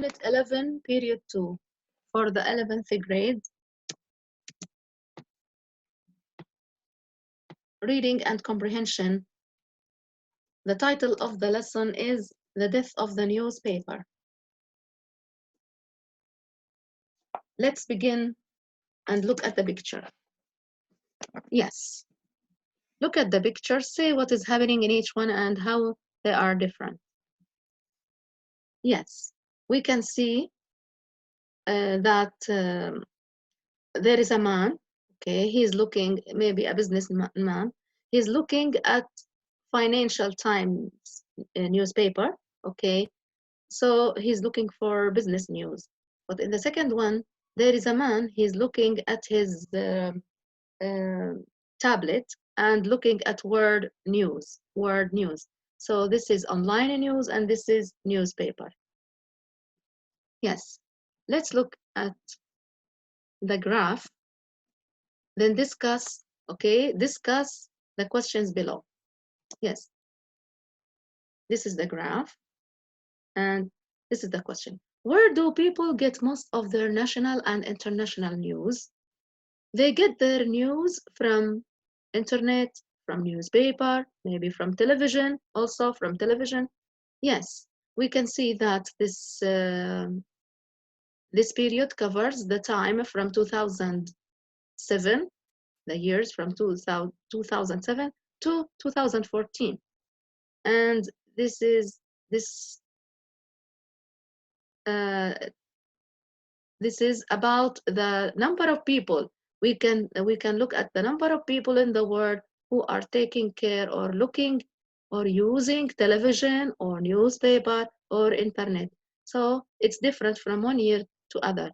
Unit 11, Period 2, for the 11th grade, Reading and Comprehension. The title of the lesson is The Death of the Newspaper. Let's begin and look at the picture. Yes, look at the picture, say what is happening in each one and how they are different. Yes, we can see that there is a man, okay, he's looking, maybe a businessman, he's looking at Financial Times newspaper, okay, so he's looking for business news. But in the second one, there is a man, he's looking at his tablet and looking at word news. So this is online news and this is newspaper. Yes, let's look at the graph, then discuss the questions below. Yes, this is the graph and this is the question. Where do people get most of their national and international news? They get their news from internet, from newspaper, maybe from television, also from television. Yes, we can see that this period covers the time from 2007, the years from 2007 to 2014. And this is about the number of people. We can look at the number of people in the world who are taking care or looking or using television or newspaper or internet. So it's different from one year to another.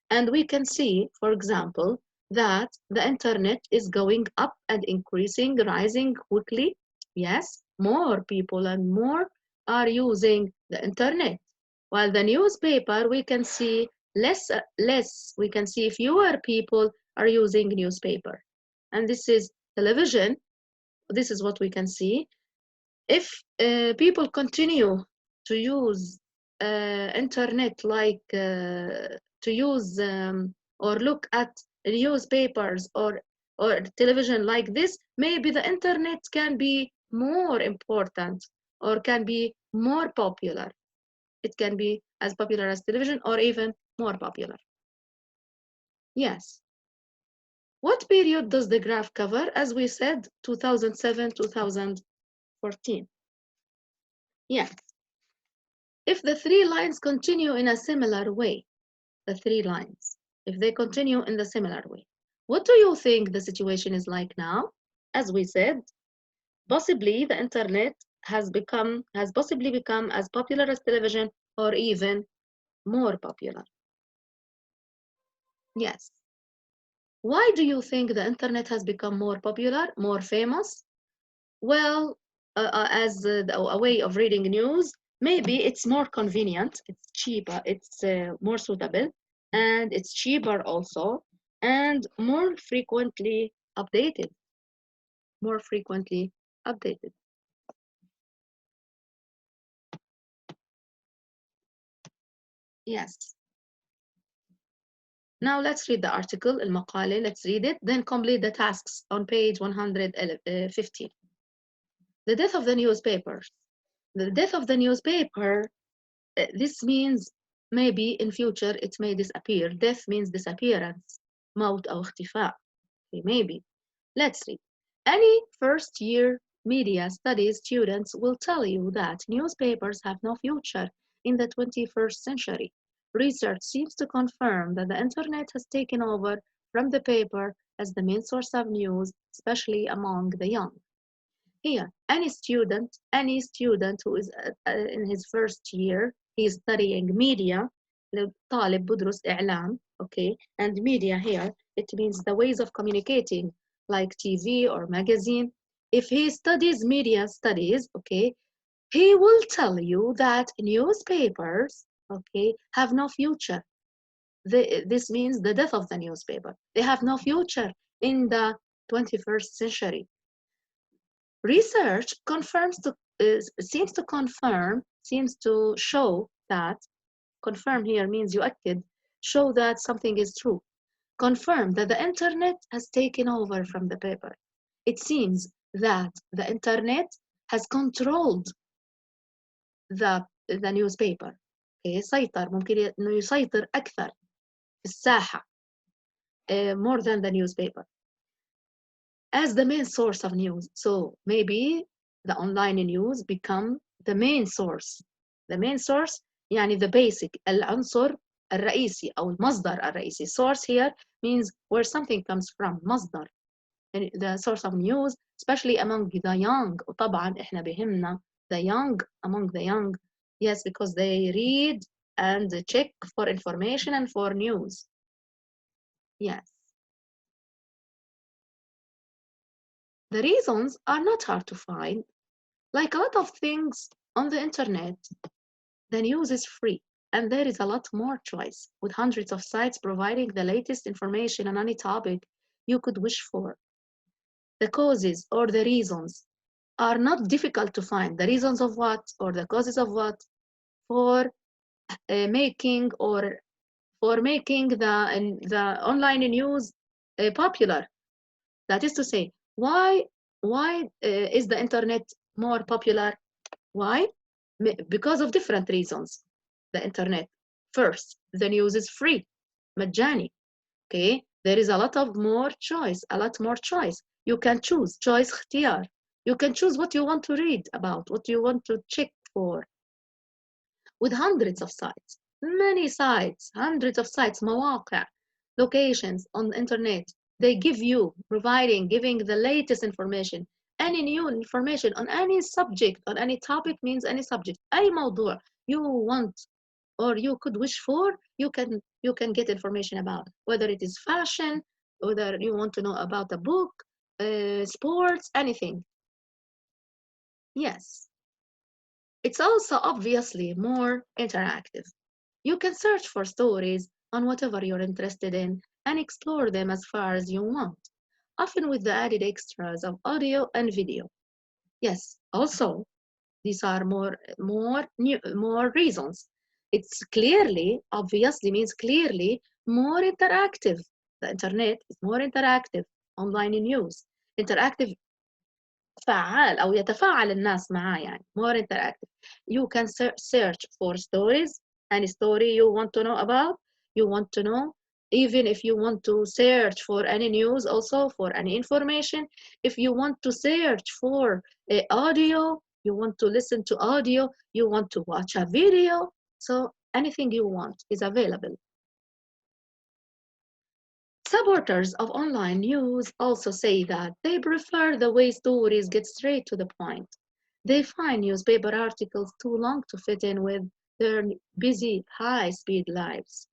And we can see, for example, that the internet is going up and increasing, rising quickly. Yes, more people and more are using the internet. While the newspaper, we can see we can see fewer people are using newspaper. And this is television. This is what we can see. If people continue to use internet, like to use or look at newspapers or television like this, maybe the internet can be more important or can be more popular. It can be as popular as television or even more popular. Yes. What period does the graph cover? As we said, 2007, 2014. Yes. If the three lines continue in a similar way, if they continue in the similar way, what do you think the situation is like now? As we said, possibly the internet has possibly become as popular as television or even more popular. Yes. Why do you think the internet has become more popular, more famous? Well, as a way of reading news, maybe it's more convenient, it's cheaper, it's more suitable, and it's cheaper also, and more frequently updated. Yes. Now let's read the article, المقالة, let's read it, then complete the tasks on page 115. The death of the newspapers. The death of the newspaper, this means maybe in future it may disappear. Death means disappearance. موت أو اختفاء. Okay, maybe. Let's read. Any first-year media studies students will tell you that newspapers have no future in the 21st century. Research seems to confirm that the internet has taken over from the paper as the main source of news, especially among the young. Here, any student who is in his first year, he is studying media, طالب بدرس إعلام, okay, and media here, it means the ways of communicating, like TV or magazine. If he studies media studies, okay, he will tell you that newspapers, okay, have no future. This means the death of the newspaper. They have no future in the 21st century. Research seems to show that Confirm here means يؤكد, show that something is true. Confirm that the internet has taken over from the paper. It seems that the internet has controlled the newspaper. Okay, سيطر, ممكن إنه يسيطر أكثر في الساحة, more than the newspaper, as the main source of news. So maybe the online news become the main source. The main source يعني the basic, العنصر الرئيسي أو المصدر الرئيسي. Source here means where something comes from, مصدر. The source of news, especially among the young. وطبعا إحنا بهمنا the young, among the young. Yes, because they read and check for information and for news. Yes. The reasons are not hard to find. Like a lot of things on the internet, the news is free and there is a lot more choice, with hundreds of sites providing the latest information on any topic you could wish for. The causes or the reasons are not difficult to find. The reasons of what or the causes of what for making or for making the online news popular. That is to say, why is the internet more popular? Why? Because of different reasons. The internet. First, the news is free, مجاني. Okay, there is a lot of more choice, a lot more choice. You can choose, choice اختيار. You can choose what you want to read about, what you want to check for. With hundreds of sites, many sites, hundreds of sites, مواقع, locations on the internet. They give you, giving the latest information. Any new information on any subject, on any topic means any subject. أي موضوع you want or you could wish for, you can get information about. Whether it is fashion, whether you want to know about a book, sports, anything. Yes. It's also obviously more interactive. You can search for stories on whatever you're interested in and explore them as far as you want, often with the added extras of audio and video. Yes, also, these are more reasons. It's clearly, obviously means clearly more interactive. The internet is more interactive. Online news. Interactive فعال أو يتفاعل الناس معاه يعني more interactive. You can search for stories, any story you want to know about, you want to know, even if you want to search for any news, also for any information. If you want to search for audio, you want to listen to audio, you want to watch a video, so anything you want is available. Supporters of online news also say that they prefer the way stories get straight to the point. They find newspaper articles too long to fit in with their busy, high-speed lives.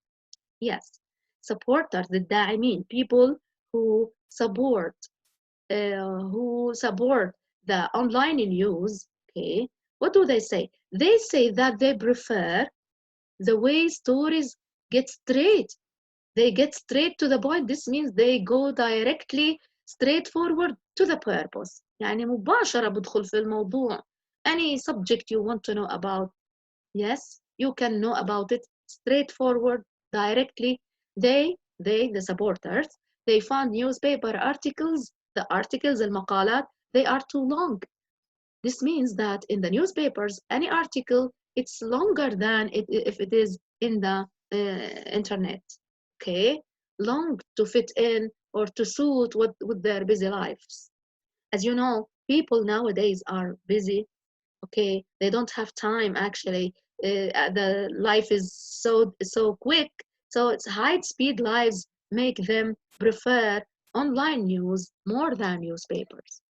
Yes, supporters, الداعمين, people who support the online news. Okay, what do they say? They say that they prefer the way stories get straight. They get straight to the point. This means they go directly straight forward to the purpose. يعني مباشرة بدخل في الموضوع. Any subject you want to know about, yes, you can know about it straightforward, directly. The supporters, they found newspaper articles, the articles, المقالات, they are too long. This means that in the newspapers, any article, it's longer than if it is in the internet. Okay, long to fit in or to suit with their busy lives. As you know, people nowadays are busy. Okay, they don't have time actually. The life is so quick, so it's high speed lives make them prefer online news more than newspapers.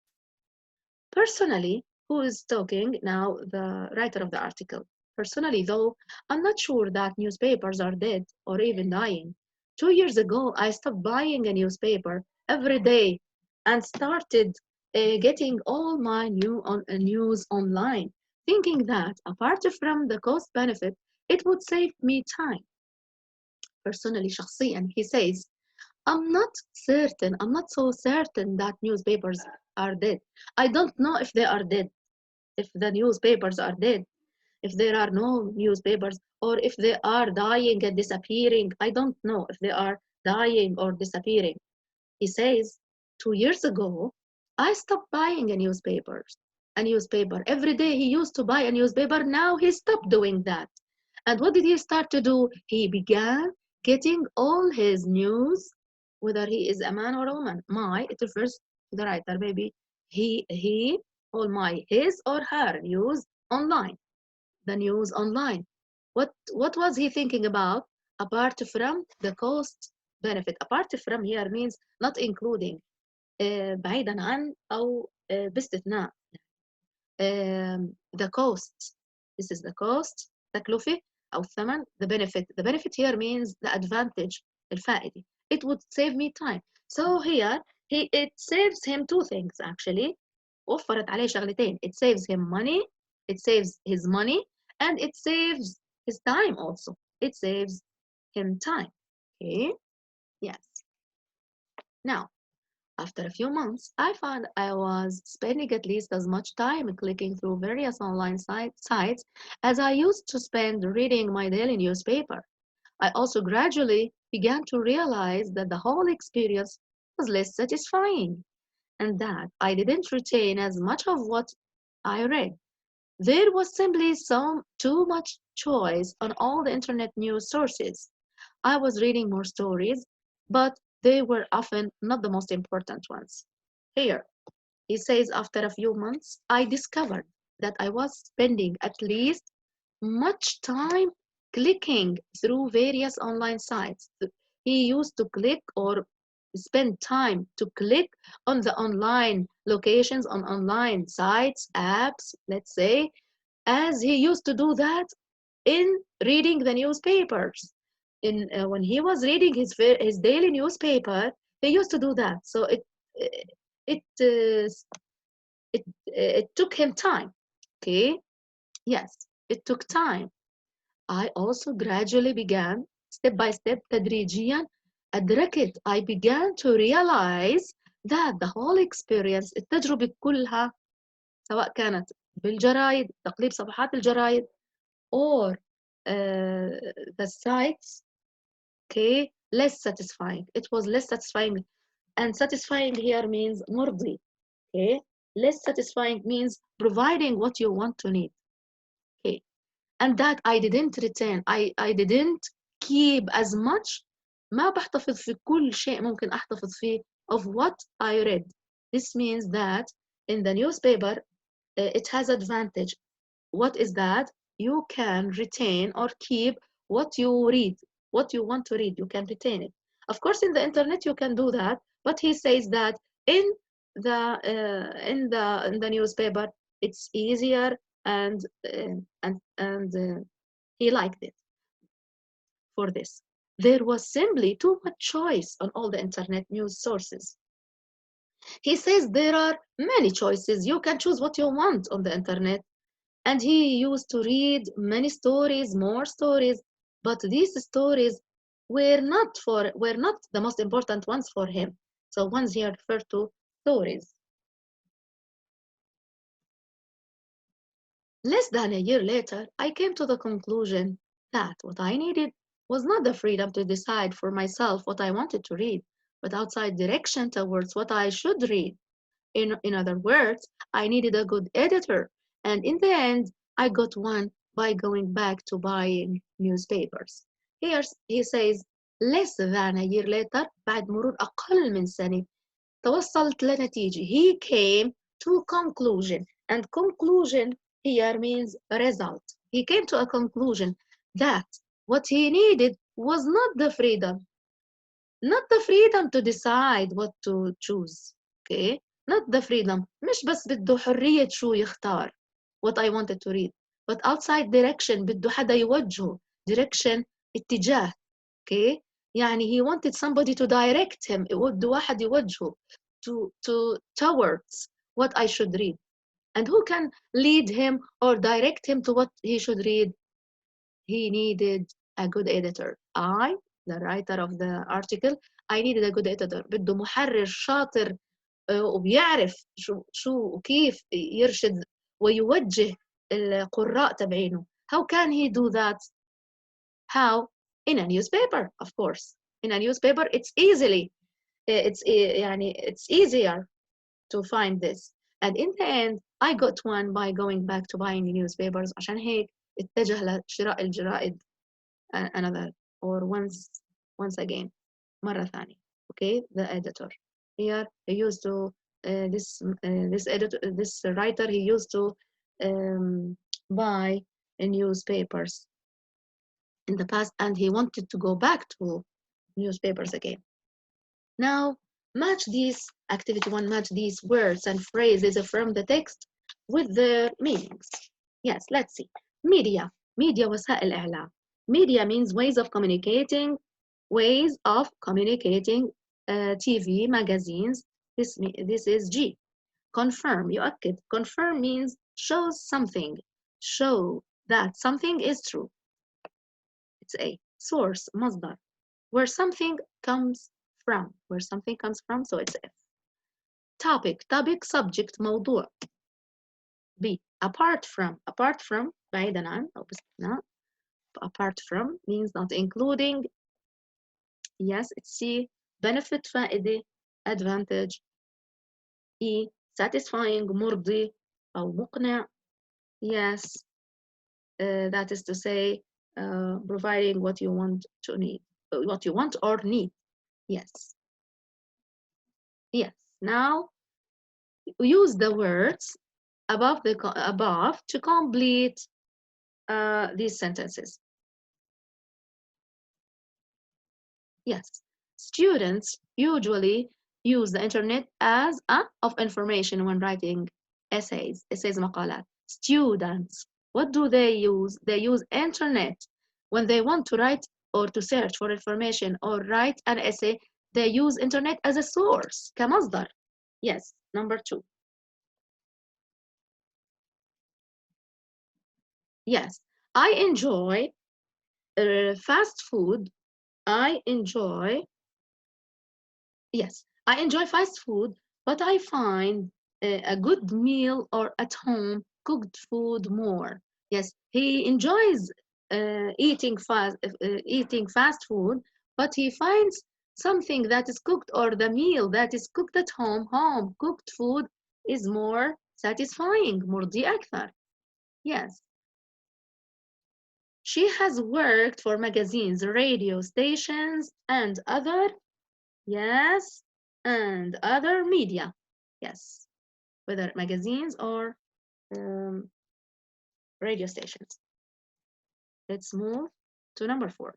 Personally, who is talking now, the writer of the article? Personally, though, I'm not sure that newspapers are dead or even dying. 2 years ago, I stopped buying a newspaper every day and started getting all my news online, thinking that apart from the cost benefit, it would save me time. Personally, شخصيا, he says, I'm not so certain that newspapers are dead. I don't know if they are dead, if the newspapers are dead. if there are no newspapers, or if they are dying and disappearing. I don't know if they are dying or disappearing. He says, 2 years ago, I stopped buying a newspaper. Every day he used to buy a newspaper. Now he stopped doing that. And what did he start to do? He began getting all his news, whether he is a man or a woman. My, it refers to the writer, maybe he, all my, his or her news online, the news online. What was he thinking about? Apart from the cost benefit. Apart from here means not including. بعيدا عن أو باستثناء. The cost. This is the cost. تكلفة أو الثمن. The benefit here means the advantage. الفائدة. It would save me time. So here it saves him two things actually. وفرت عليه شغلتين. It saves him money. It saves his money, and it saves his time also. It saves him time. Okay. Yes. Now, after a few months, I found I was spending at least as much time clicking through various online sites as I used to spend reading my daily newspaper. I also gradually began to realize that the whole experience was less satisfying and that I didn't retain as much of what I read. There was simply too much choice on all the internet news sources. I was reading more stories, but they were often not the most important ones. Here, he says, after a few months, I discovered that I was spending at least much time clicking through various online sites. He used to click or spend time to click on the online locations, on online sites, apps, let's say, as he used to do that in reading the newspapers. When he was reading his daily newspaper, he used to do that. So it uh, it took him time. Okay, yes, it took time. I also gradually began, step by step, تدريجيا أدركت. I began to realize that the whole experience, التجربة كلها، سواء كانت بالجرايد، تقليب صفحات الجرايد, or the sites, okay, less satisfying. It was less satisfying. And satisfying here means مرضي. Okay, less satisfying means providing what you want to need. Okay, and that I didn't retain. I didn't keep as much. ما بحتفظ في كل شيء ممكن أحتفظ فيه of what I read. This means that in the newspaper, it has advantage. What is that? You can retain or keep what you read, what you want to read. You can retain it. Of course, in the internet you can do that, but he says that in the newspaper it's easier, and he liked it for this. There was simply too much choice on all the internet news sources. He says there are many choices. You can choose what you want on the internet. And he used to read many stories, more stories, but these stories were not the most important ones for him. So ones here refer to stories. Less than a year later, I came to the conclusion that what I needed was not the freedom to decide for myself what I wanted to read, but outside direction towards what I should read. In other words, I needed a good editor, and in the end, I got one by going back to buying newspapers. Here he says, less than a year later, بعد مرور أقل من سنة، توصلت لنتيجة. He came to conclusion, and conclusion here means result. He came to a conclusion that what he needed was not the freedom to decide what to choose. Okay, not the freedom. مش بس بده حرية شو يختار what I wanted to read, but outside direction. بده حدا يوجهه. Direction اتجاه. Okay, يعني he wanted somebody to direct him. بده واحد يوجهه towards what I should read. And who can lead him or direct him to what he should read? He needed a good editor. The writer of the article, I needed a good editor. بده محرر شاطر وبيعرف شو وكيف يرشد ويوجه القراء تبعينه. How can he do that? How? In a newspaper, of course. In a newspaper, it's easier to find this. And in the end, I got one by going back to buying newspapers. عشان هيك اتجه لشراء الجرائد another or once again مرة ثانية. Okay, the editor here he used to this writer he used to buy newspapers in the past, and he wanted to go back to newspapers again. Now match these activity one, match these words and phrases from the text with their meanings. Yes, let's see. Media وسائل إعلام. Media means ways of communicating, TV, magazines. This is G. Confirm, يؤكد. Confirm means shows something, show that something is true. It's A. Source, مصدر, where something comes from, so it's F. Topic, subject, موضوع. B. Apart from, بعيدا عن أو باستثناء. Apart from means not including. Yes, it's C. Benefit, فائدة, advantage. E. Satisfying, مرضي أو مقنع. Yes, that is to say, providing what you want or need. Yes. Now use the words above to complete these sentences. Yes, students usually use the internet as of information when writing essays مقالات. Students, what do they use? They use internet when they want to write or to search for information or write an essay. They use internet as a source كمصدر. Yes, number 2. Yes, I enjoy fast food. I enjoy fast food, but I find a good meal or at home cooked food more. Yes, he enjoys eating fast food, but he finds something that is cooked or the meal that is cooked at home cooked food is more satisfying. مرضي أكثر. Yes. She has worked for magazines, radio stations, and other media. Yes, whether magazines or radio stations. Let's move to number 4.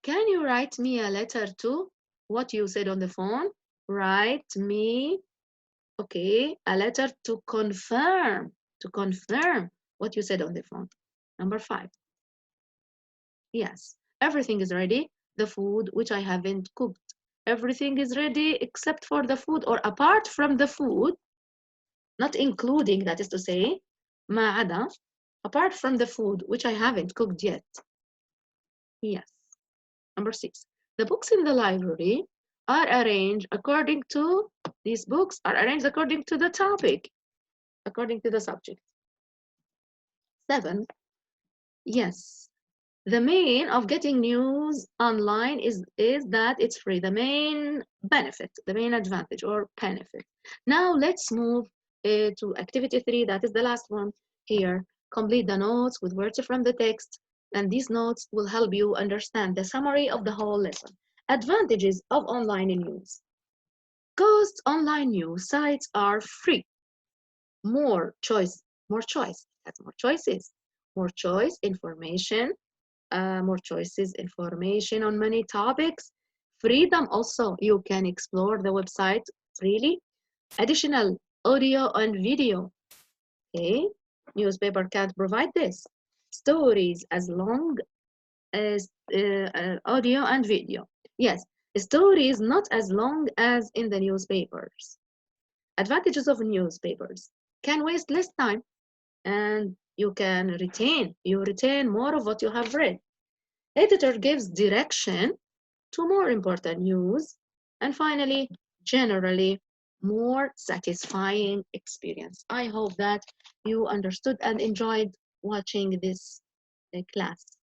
Can you write me a letter to what you said on the phone? Write me, okay, a letter to confirm what you said on the phone. Number 5. Yes, everything is ready. The food which I haven't cooked. Everything is ready except for the food or apart from the food, not including, that is to say, ما عدا, apart from the food which I haven't cooked yet. Yes. Number 6. The books in the library are arranged according to, these books are arranged according to the topic, according to the subject. 7. Yes. The main of getting news online is that it's free. The main benefit, the main advantage or benefit. Now let's move to activity 3. That is the last one here. Complete the notes with words from the text, and these notes will help you understand the summary of the whole lesson. Advantages of online news. Because online news sites are free. More choice. That's more choices. More choice, information. More choices, information on many topics. Freedom also, you can explore the website freely. Additional audio and video. Okay, newspaper can't provide this. Stories as long as audio and video. Yes, stories not as long as in the newspapers. Advantages of newspapers. Can waste less time and you retain more of what you have read. Editor gives direction to more important news. And finally, generally, more satisfying experience. I hope that you understood and enjoyed watching this class.